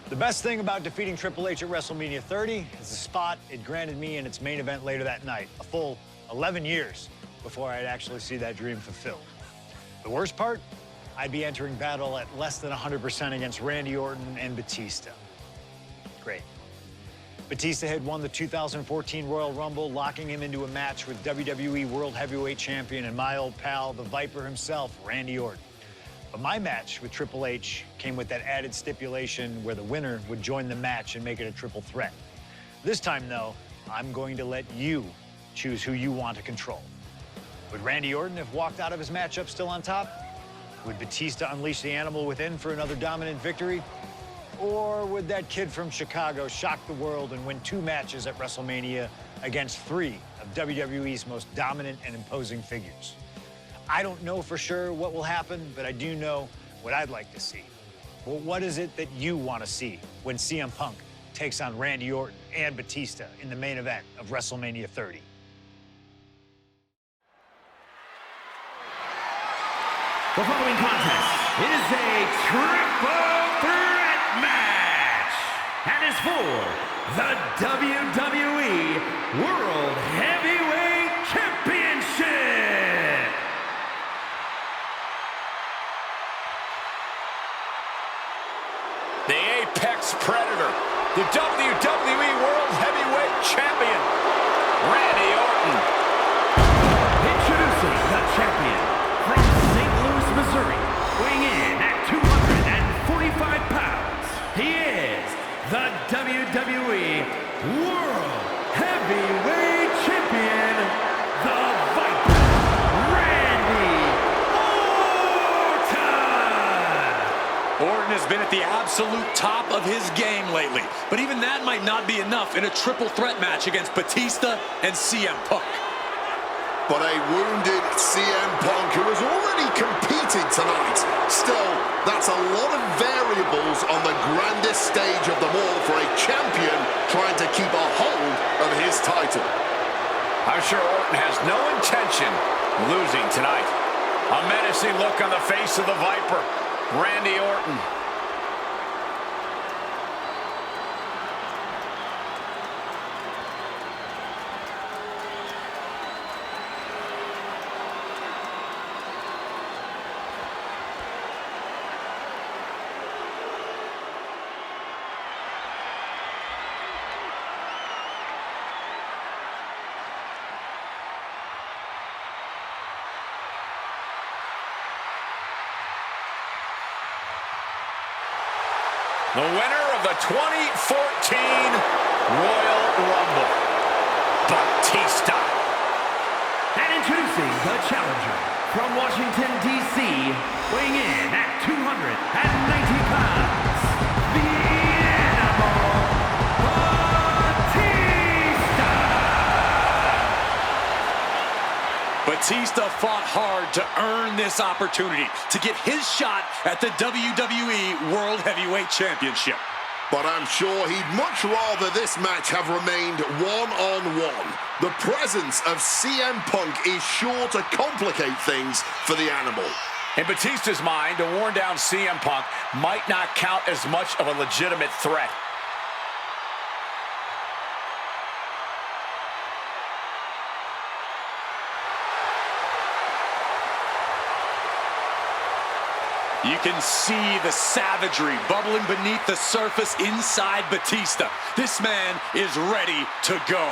The best thing about defeating Triple H at WrestleMania 30 is the spot it granted me in its main event later that night, a full 11 years before I'd actually see that dream fulfilled. The worst part? I'd be entering battle at less than 100% against Randy Orton and Batista. Great. Batista had won the 2014 Royal Rumble, locking him into a match with WWE World Heavyweight Champion and my old pal, the Viper himself, Randy Orton. But my match with Triple H came with that added stipulation where the winner would join the match and make it a triple threat. This time, though, I'm going to let you choose who you want to control. Would Randy Orton have walked out of his matchup still on top? Would Batista unleash the animal within for another dominant victory? Or would that kid from Chicago shock the world and win 2 matches at WrestleMania against 3 of WWE's most dominant and imposing figures? I don't know for sure what will happen, but I do know what I'd like to see. Well, what is it that you want to see when CM Punk takes on Randy Orton and Batista in the main event of WrestleMania 30? The following contest is a triple threat match and is for the WWE World Heavyweight Championship. The Apex Predator, the WWE World Heavyweight Champion, Randy Orton. Introducing the champion from St. Louis, Missouri, weighing in at 245 pounds. He is the WWE World Heavyweight Champion, the Viper, Randy Orton. Orton has been at the absolute top of his game lately, but even that might not be enough in a triple threat match against Batista and CM Punk. But a wounded CM Punk who has already competed tonight. Still, that's a lot of variables on the grandest stage of them all for a champion trying to keep a hold of his title. I'm sure Orton has no intention losing tonight. A menacing look on the face of the Viper, Randy Orton. The winner of the 2014 Royal Rumble, Batista. And introducing the challenger from Washington, D.C., weighing in at 290 pounds, the Animal, Batista. Batista fought hard to earn this opportunity to get his shot at the WWE World Heavyweight Championship. But I'm sure he'd much rather this match have remained one-on-one. The presence of CM Punk is sure to complicate things for the Animal. In Batista's mind, a worn-down CM Punk might not count as much of a legitimate threat. You can see the savagery bubbling beneath the surface inside Batista. This man is ready to go.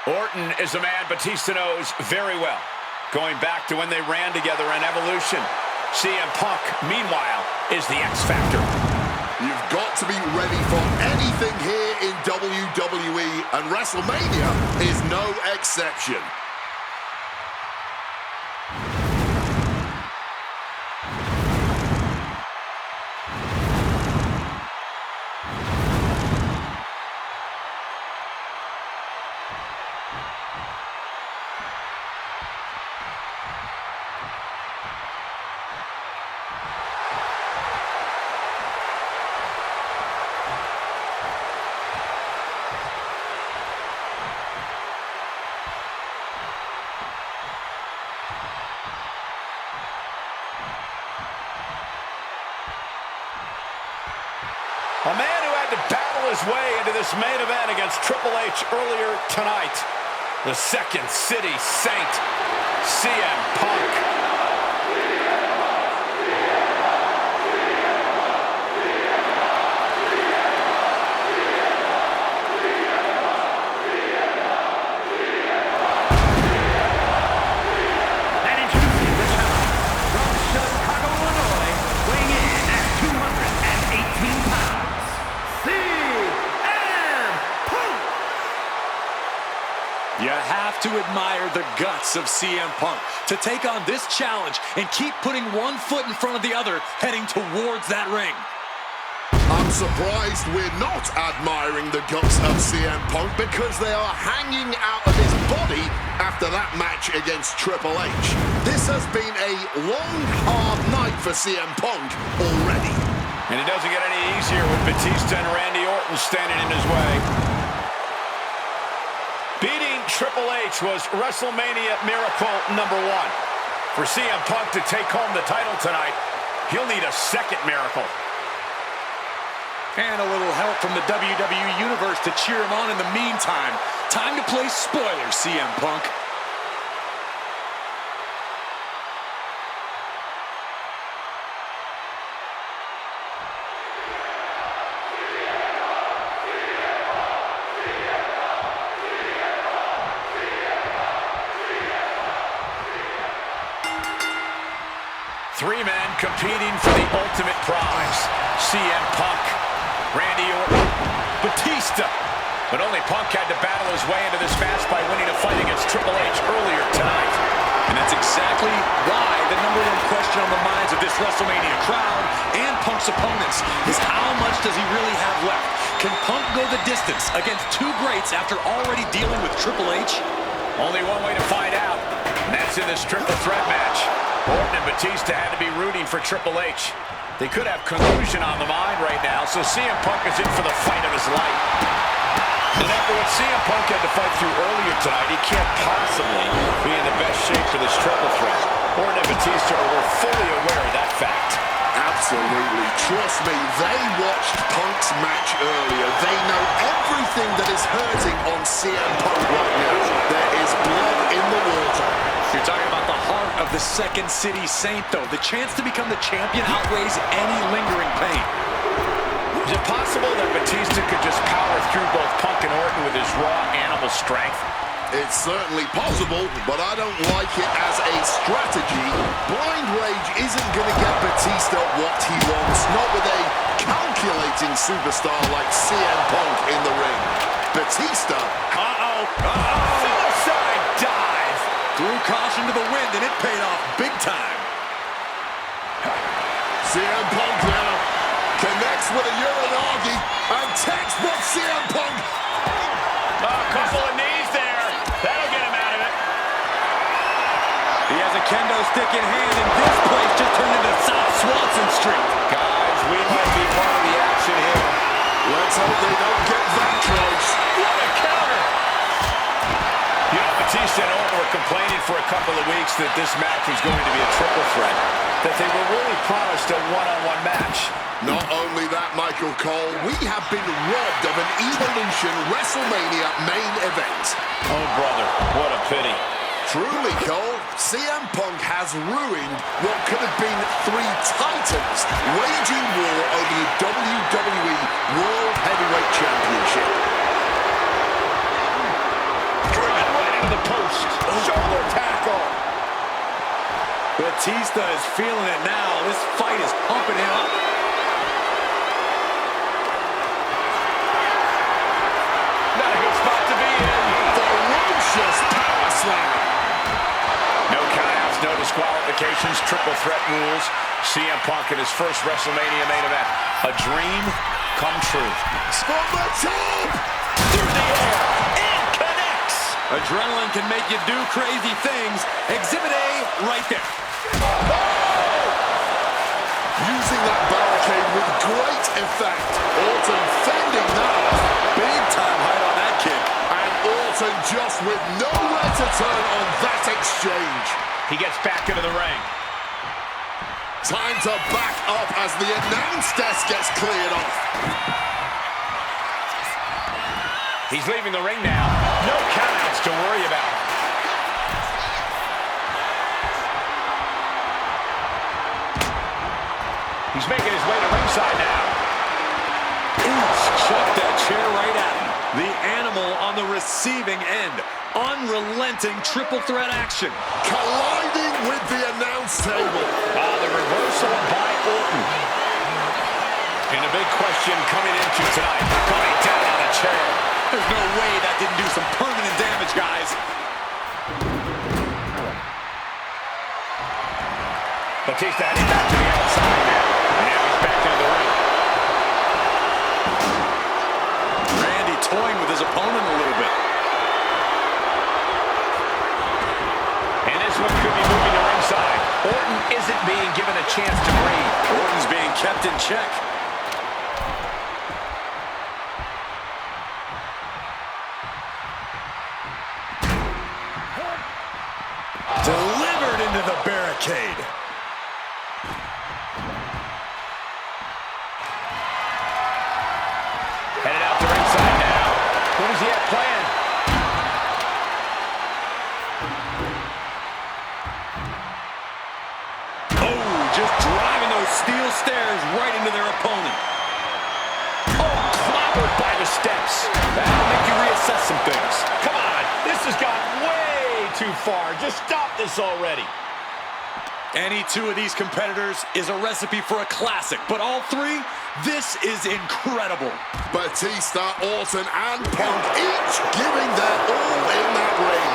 Orton is a man Batista knows very well, going back to when they ran together in Evolution. CM Punk, meanwhile, is the X Factor. You've got to be ready for anything here in WWE, and WrestleMania is no exception. A man who had to battle his way into this main event against Triple H earlier tonight. The Second City Saint, CM Punk. You have to admire the guts of CM Punk to take on this challenge and keep putting one foot in front of the other, heading towards that ring. I'm surprised we're not admiring the guts of CM Punk because they are hanging out of his body after that match against Triple H. This has been a long, hard night for CM Punk already. And it doesn't get any easier with Batista and Randy Orton standing in his way. Beating Triple H was WrestleMania miracle number 1. For CM Punk to take home the title tonight, he'll need a second miracle. And a little help from the WWE Universe to cheer him on in the meantime. Time to play spoiler, CM Punk. Three men competing for the ultimate prize. CM Punk, Randy Orton, Batista. But only Punk had to battle his way into this match by winning a fight against Triple H earlier tonight. And that's exactly why the number one question on the minds of this WrestleMania crowd and Punk's opponents is how much does he really have left? Can Punk go the distance against two greats after already dealing with Triple H? Only one way to find out, and that's in this triple threat match. Orton and Batista had to be rooting for Triple H. They could have collusion on the mind right now, so CM Punk is in for the fight of his life. And after what CM Punk had to fight through earlier tonight, he can't possibly be in the best shape for this triple threat. Orton and Batista were fully aware of that fact. Absolutely. Trust me, they watched Punk's match earlier. They know everything that is hurting on CM Punk right now. There is blood in the water. You're talking about the heart of the Second City Saint, though. The chance to become the champion outweighs any lingering pain. Is it possible that Batista could just power through both Punk and Orton with his raw animal strength? It's certainly possible, but I don't like it as a strategy. Blind Rage isn't going to get Batista what he wants, not with a calculating superstar like CM Punk in the ring. Batista. Suicide dive. Threw caution to the wind, and it paid off big time. CM Punk now connects with a Uranagi, and textbook CM Punk. A couple of knees there. That'll get him out of it. He has a kendo stick in hand, and this place just turned into South Swanson Street. Guys, we might be part of the action here. Let's hope they don't get that close. What a counter. You know, Batista and Orton were complaining for a couple of weeks that this match was going to be a triple threat, that they were really promised a one-on-one match. Not only that, Michael Cole, we have been robbed of an Evolution WrestleMania main event. Oh, brother, what a pity. Truly, Cole, CM Punk has ruined what could have been three titans waging war over the WWE World Heavyweight Championship. Driven right into the post. Shoulder tackle. Batista is feeling it now. This fight is pumping him up. Not a good spot to be in. Ferocious power slam. No countouts, no disqualifications, triple threat rules. CM Punk in his first WrestleMania main event. A dream come true. From the top! Through the air. And connects. Adrenaline can make you do crazy things. Exhibit A right there. Using that barricade with great effect. Orton fending that off. Big time height on that kick. And Orton just with nowhere to turn on that exchange. He gets back into the ring. Time to back up as the announce desk gets cleared off. He's leaving the ring now. No countouts to worry about. He's making his way to ringside now. Chuck that chair right at him. The animal on the receiving end. Unrelenting triple threat action. Colliding with the announce table. The reversal by Orton. And a big question coming into tonight. Coming down on a chair. There's no way that didn't do some permanent damage, guys. Batista heading back to the outside now. And now he's back into the ring. Randy toying with his opponent a little bit. And this one could be moving to ringside. Orton isn't being given a chance to breathe. Orton's being kept in check. Delivered into the barricade. Headed out to ringside now. What does he have planned? Oh, just driving those steel stairs right into their opponent. Oh, clobbered by the steps. That'll make you reassess some things. Come on, this has gone way too far. Just stop this already. Any two of these competitors is a recipe for a classic, but all three, this is incredible. Batista, Orton, and Punk each giving their all in that ring.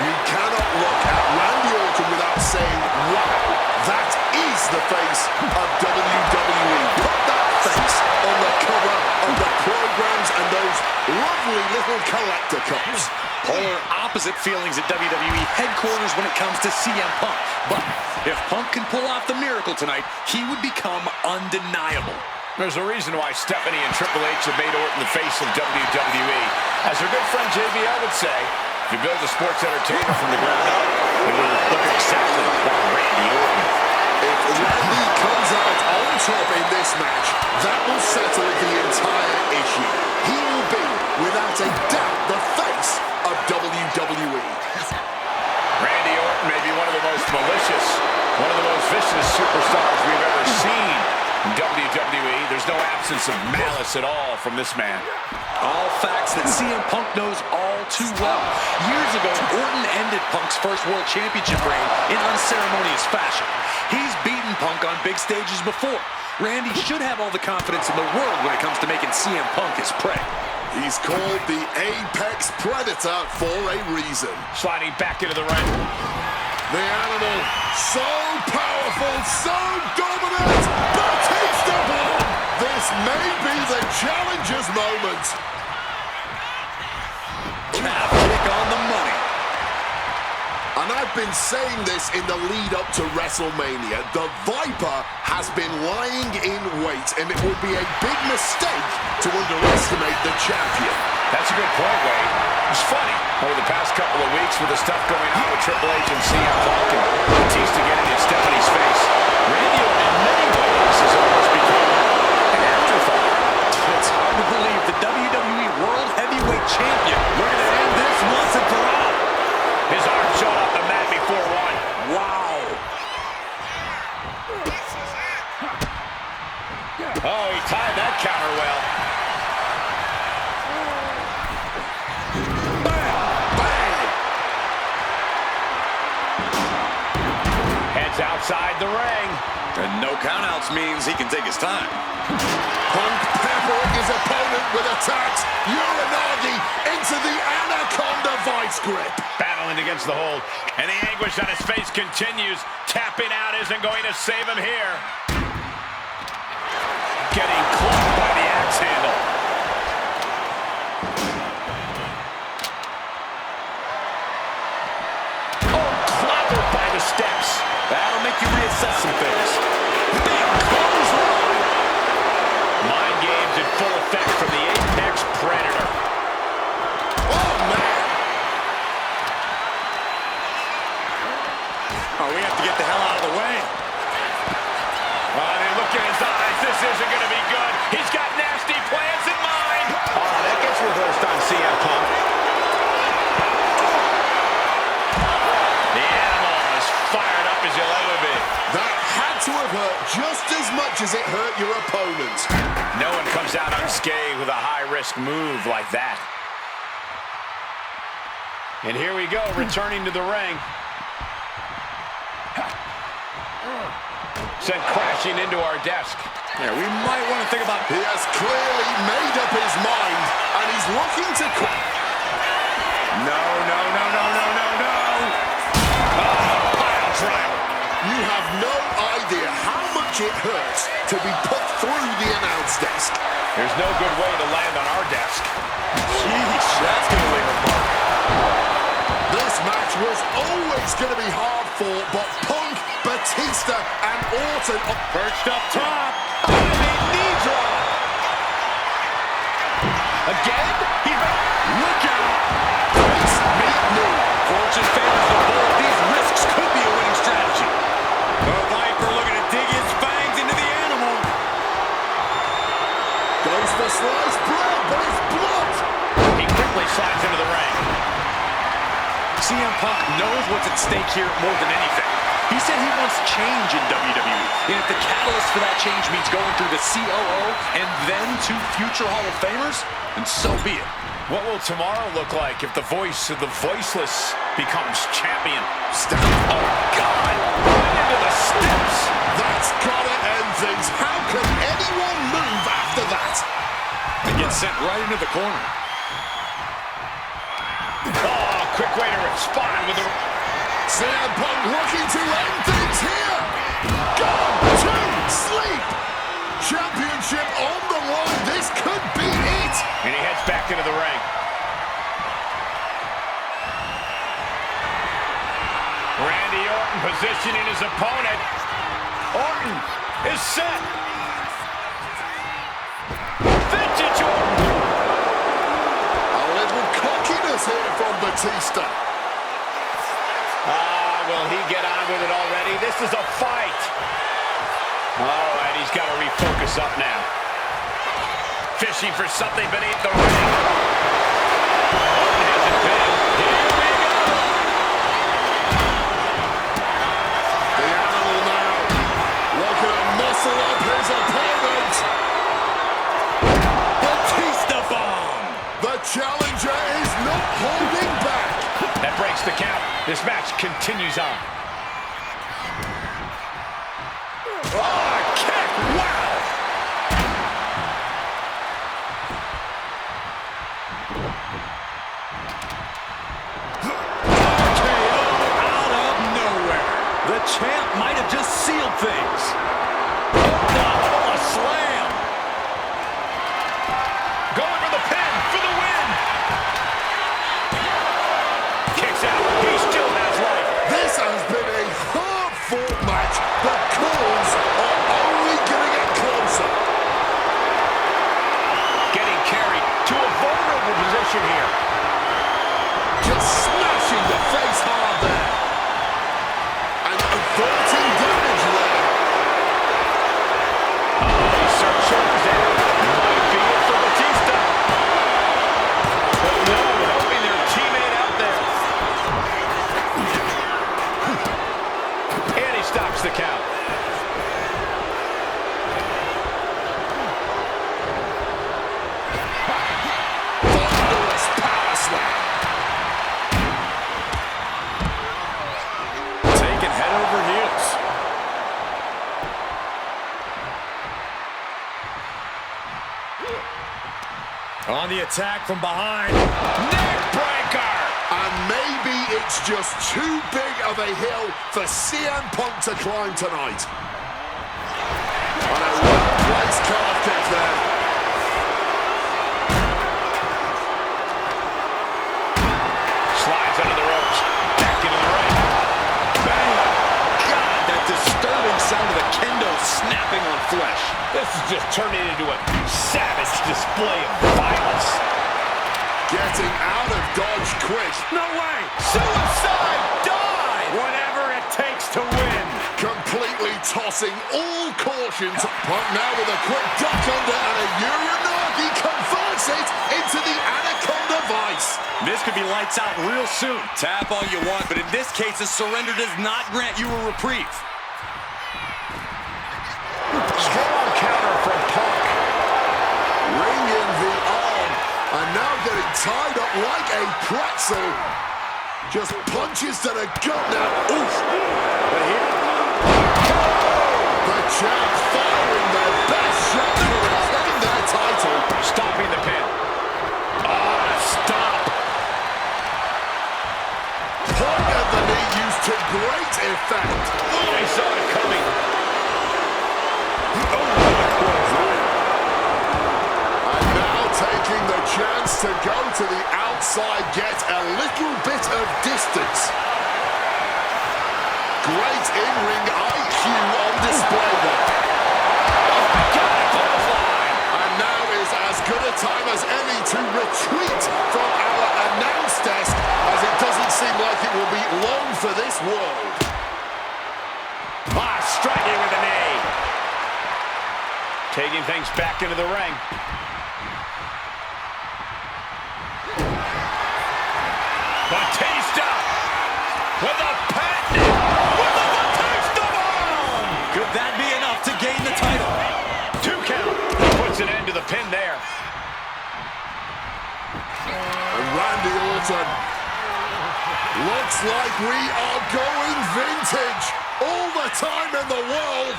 You cannot look at Randy Orton without saying, wow, that is the face of WWE. Put that face on the cover of the programs and those lovely little collector cups. Polar opposite feelings at WWE headquarters when it comes to CM Punk. But if Punk can pull off the miracle tonight, he would become undeniable. There's a reason why Stephanie and Triple H have made Orton the face of WWE. As her good friend JBL would say, if you build a sports entertainer from the ground up, it will look exactly like Randy Orton. If Randy comes out on top in this match, that will settle the entire issue. He will be, without a doubt, the face of WWE. Randy Orton may be one of the most malicious, one of the most vicious superstars we've ever seen in WWE. There's no absence of malice at all from this man. All facts that CM Punk knows all too well. Years ago, Orton ended Punk's first World Championship reign in unceremonious fashion. He's beaten Punk on big stages before. Randy should have all the confidence in the world when it comes to making CM Punk his prey. He's called the Apex Predator for a reason. Sliding back into the ring. The animal, so powerful, so dominant, Batista blow. This may be the challenger's moment. Calf kick on the money. And I've been saying this in the lead up to WrestleMania. The Viper has been lying in wait, and it would be a big mistake to underestimate the champion. That's a good point, Wade. It's funny, over the past couple of weeks with the stuff going on with Triple H and CM Punk and Batista getting in Stephanie's face, Randy Orton in many ways has almost become an afterthought. It's hard to believe the WWE World Heavyweight Champion looking to end this once and for all. His arm showed up the mat before one. Wow. Oh, he timed that counter well. Heads outside the ring. And no countouts means he can take his time. Punk peppering his opponent with attacks. Uranagi into the Anaconda vice grip. Battling against the hold. And the anguish on his face continues. Tapping out isn't going to save him here. Getting clubbed by the axe handle. Oh, clobbered by the steps. That'll make you reassess some things. Big clothesline. Mind games in full effect from the Apex Predator. Oh, man. Oh, we have to get the hell out of the way. hurt your opponent. No one comes out unscathed with a high-risk move like that. And here we go, returning to the ring. Sent crashing into our desk. Yeah, we might want to think about... He has clearly made up his mind, and he's looking to... No. Oh, pile driver. You have no idea how much it hurts to be put through the announce desk. There's no good way to land on our desk. Sheesh, that's going to leave a mark. This match was always going to be hard fought, but Punk, Batista, and Orton... Perched up top. Knee drop. Again? Look out. Face meet knee. Fortune favors the bull. These risks could be a winning strategy. The Viper looking to dig his fangs into the animal. Goes for sliced bread, but it's blocked. He quickly slides into the ring. CM Punk knows what's at stake here more than anything. He said he wants change in WWE. And if the catalyst for that change means going through the COO and then to future Hall of Famers, then so be it. What will tomorrow look like if the voice of the voiceless becomes champion? Step. Oh, God! Right into the steps! That's gotta end things. How can anyone move after that? And gets sent right into the corner. Oh, quick way to respond with the... CM Punk looking to end things here. Gone to sleep. Championship on the line. This could be it. And he heads back into the ring. Randy Orton positioning his opponent. Orton is set. Vintage Orton. A little cockiness here from Batista. Will he get on with it already? This is a fight. All right, he's got to refocus up now. Fishing for something beneath the ring. Orton has it pinned. Here we go. The animal now looking to muscle up his opponent. Batista bomb. The challenger is not holding back. That breaks the count. This match continues on. Oh, kick! Wow! KO out of nowhere. The champ might have just sealed things. Oh, a slam. Going for the pin for the win. Kicks out. He still has life. This has been a hard-fought match. The calls are only going to get closer. Getting carried to a vulnerable position here. Just smashing the face hard there. And averting damage there. He shoulders there. Might be it for Batista. But no, helping their teammate out there. And he stops the count. Thunderous power slam. Taking head over heels. On the attack from behind. Neck breaker. And maybe it's just too big of a hill for CM Punk to climb tonight. And a well-placed calf kick there. Slides under the ropes. Back into the ring. Bang! God, that disturbing sound of the kendo snapping on flesh. This is just turning into a savage display of violence. Getting out of dodge quick. No way! Suicide dive! Whatever it takes to win. Completely tossing all cautions. Punk now with a quick duck under and a Uranagi converts it into the Anaconda Vice. This could be lights out real soon. Tap all you want, but in this case, a surrender does not grant you a reprieve. Strong like a pretzel. Just punches to the gut now. Oof. But here, the champ firing their best shot to retain their title. Stopping the pin. Stop. Point of the knee used to great effect. Oh, he saw it coming. And now taking the chance to go to the outside, get a little bit of distance. Great in-ring IQ on display there. Oh my God, clothesline. And now is as good a time as any to retreat from our announce desk, as it doesn't seem like it will be long for this world. Striking with a knee. Taking things back into the ring. Batista with a patent, with a Batista bomb. Could that be enough to gain the title? 2 count. Puts an end to the pin there. And Randy Orton. Looks like we are going vintage. All the time in the world.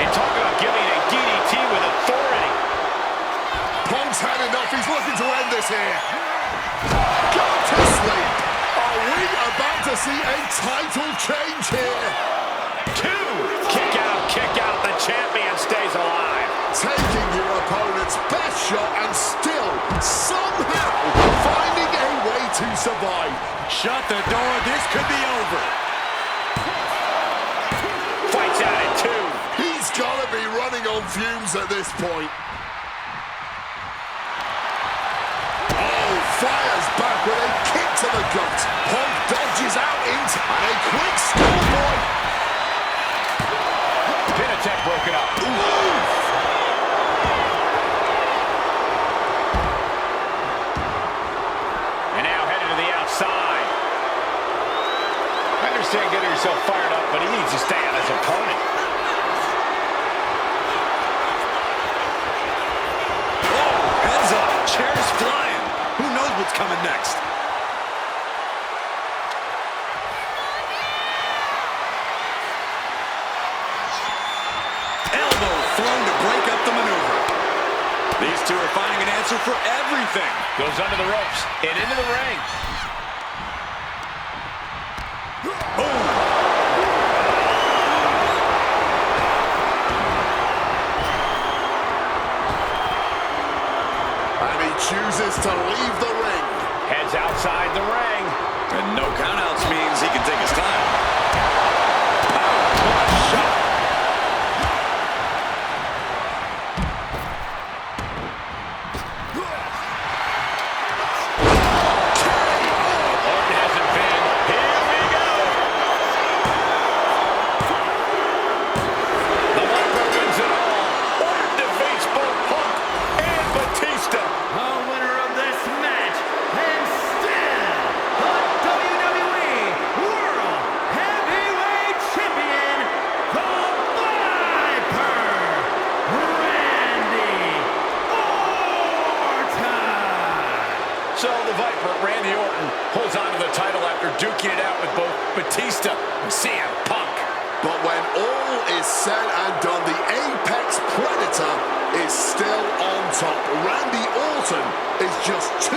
And talk about giving a DDT with authority. Punk's had enough. He's looking to end this here. Go to sleep. Are we about to see a title change here? 2. Kick out. The champion stays alive. Taking your opponent's best shot and still somehow finding a way to survive. Shut the door. This could be over. Fights out at 2. He's got to be running on fumes at this point. Oh, fires back with a kick to the gut. Punk dodges out into and a quick schoolboy. Pin attack broken up. Oof. And now headed to the outside. I understand getting yourself fired up, but he needs to stay on his opponent. Heads up. Chairs flying. Who knows what's coming next? Elbow thrown to break up the maneuver. These two are finding an answer for everything. Goes under the ropes and into the ring. And he chooses to leave the ring. Heads outside the ring. And no countouts means he can take his time. What a shot. Orton hasn't been. Here we go. The Viper wins it all. Orton defeats both Punk and Batista. The winner of this match, and still the WWE World Heavyweight Champion, the Viper, Randy Orton. So the Viper, Randy Orton, holds on to the title after duking it out with both Batista and CM Punk. But when all is said and done, the Apex Predator is still on top. Randy Orton is just 2